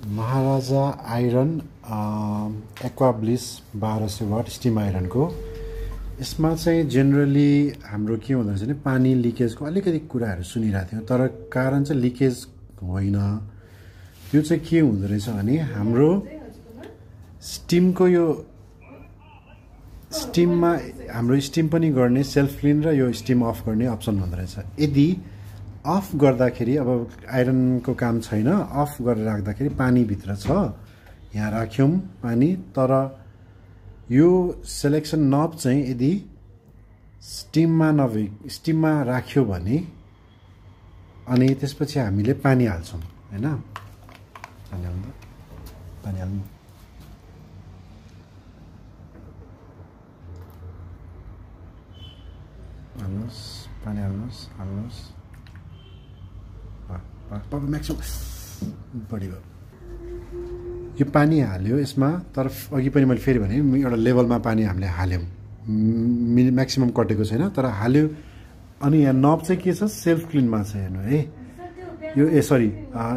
महाराजा iron aqua bliss 1200 watt steam आइरनको यसमा चाहिँ जेनरली हाम्रो के हुँदो रहेछ भने पानी लिकेजको अलिकति कुराहरू सुनिरहेको थियौँ, तर कारण चाहिँ लिकेज होइन। त्यो चाहिँ के हुँदो रहेछ भने हाम्रो स्टिमको यो स्टिममा हाम्रो स्टिम पनि गर्ने सेल्फ क्लिन र यो स्टिम अफ गर्ने अप्सन हुँदो रहेछ। यदि अफ गर्दाखेरि अब आइरनको काम छैन, अफ गरेर राख्दाखेरि पानी भित्र छ, यहाँ राख्यौँ पानी, तर यो सेलेक्सन नब चाहिँ यदि स्टिममा राख्यो भने अनि त्यसपछि हामीले पानी हाल्छौँ हैन, पानी हाल्नु पानी हाल्नुहोस् म्याक्सिमम बढी भयो। यो पानी हाल्यो यसमा, तर अघि पनि मैले फेरि भने एउटा लेभलमा पानी हामीले हाल्यौँ, म्याक्सिमम कटेको छैन तर हाल्यो। अनि यहाँ नब चाहिँ के छ, सेल्फ क्लिनमा छ, हेर्नु है यो सरी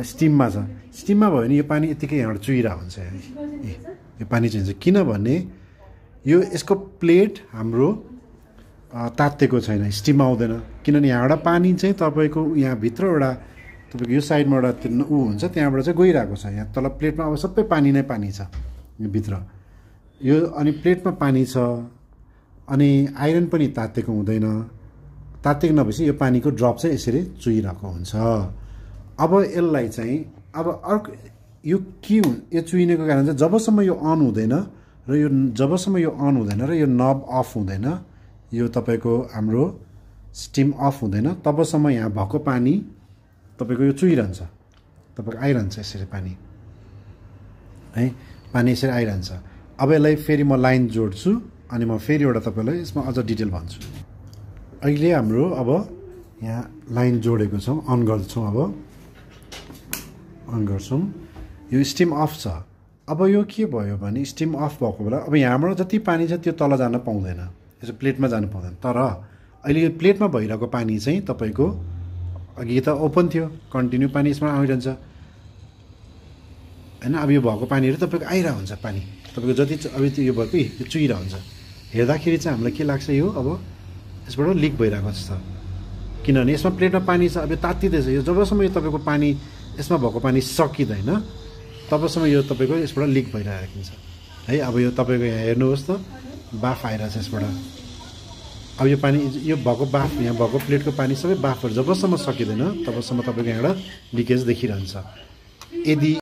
स्टिममा छ। स्टिममा भयो भने यो पानी यतिकै यहाँबाट चुहिरा हुन्छ, यो पानी चाहिन्छ किनभने यो यसको प्लेट हाम्रो तातेको छैन, स्टिम आउँदैन, किनभने यहाँबाट पानी चाहिँ तपाईँको यहाँभित्र एउटा तपाईँको यो साइडमा एउटा ऊ हुन्छ, त्यहाँबाट चाहिँ गइरहेको छ। यहाँ तल प्लेटमा अब सबै पानी नै पानी छ भित्र यो, अनि प्लेटमा पानी छ, अनि आइरन पनि तातेको हुँदैन। तातेको नभएपछि यो पानीको ड्रप चाहिँ यसरी चुहिरहेको हुन्छ। अब यसलाई चाहिँ अब अर्को यो के यो चुहिनेको कारण चाहिँ जबसम्म यो अन हुँदैन र यो जबसम्म यो अन हुँदैन र यो नब अफ हुँदैन, यो तपाईँको हाम्रो स्टिम अफ हुँदैन, तबसम्म यहाँ भएको पानी तपाईँको यो चुहिरहन्छ, तपाईँको आइरहन्छ यसरी पानी है, पानी यसरी आइरहन्छ। अब यसलाई फेरि म लाइन जोड्छु अनि म फेरि एउटा तपाईँलाई यसमा अझ डिटेल भन्छु। अहिले हाम्रो अब यहाँ लाइन जोडेको छौँ, अन गर्छौँ, अब अन गर्छौँ, यो स्टिम अफ छ। अब यो के भयो भने स्टिम अफ भएको बेला अब यहाँबाट जति पानी छ त्यो तल जान पाउँदैन, यसो प्लेटमा जानु पाउँदैन। तर अहिले यो प्लेटमा भइरहेको पानी चाहिँ तपाईँको अघि त ओपन थियो, कन्टिन्यू पानी यसमा आइरहन्छ होइन। अब यो भएको पानीहरू तपाईँको आइरह हुन्छ, पानी तपाईँको जति अब यो भएको यो चुहिरह हुन्छ। हेर्दाखेरि चाहिँ हामीलाई के लाग्छ, यो अब यसबाट लिक भइरहेको छ, किनभने यसमा प्लेटमा पानी छ, अब यो तातिँदैछ। यो जबसम्म यो तपाईँको पानी यसमा भएको पानी सकिँदैन तबसम्म यो तपाईँको यसबाट लिक भइरहेको हुन्छ है। अब यो तपाईँको यहाँ हेर्नुहोस् त, बाफ आइरहेछ यसबाट। अब यो पानी यो भएको बाफ, यहाँ भएको प्लेटको पानी सबै बाफहरू जबसम्म सकिँदैन तबसम्म तपाईँको यहाँबाट लिकेज देखिरहन्छ। यदि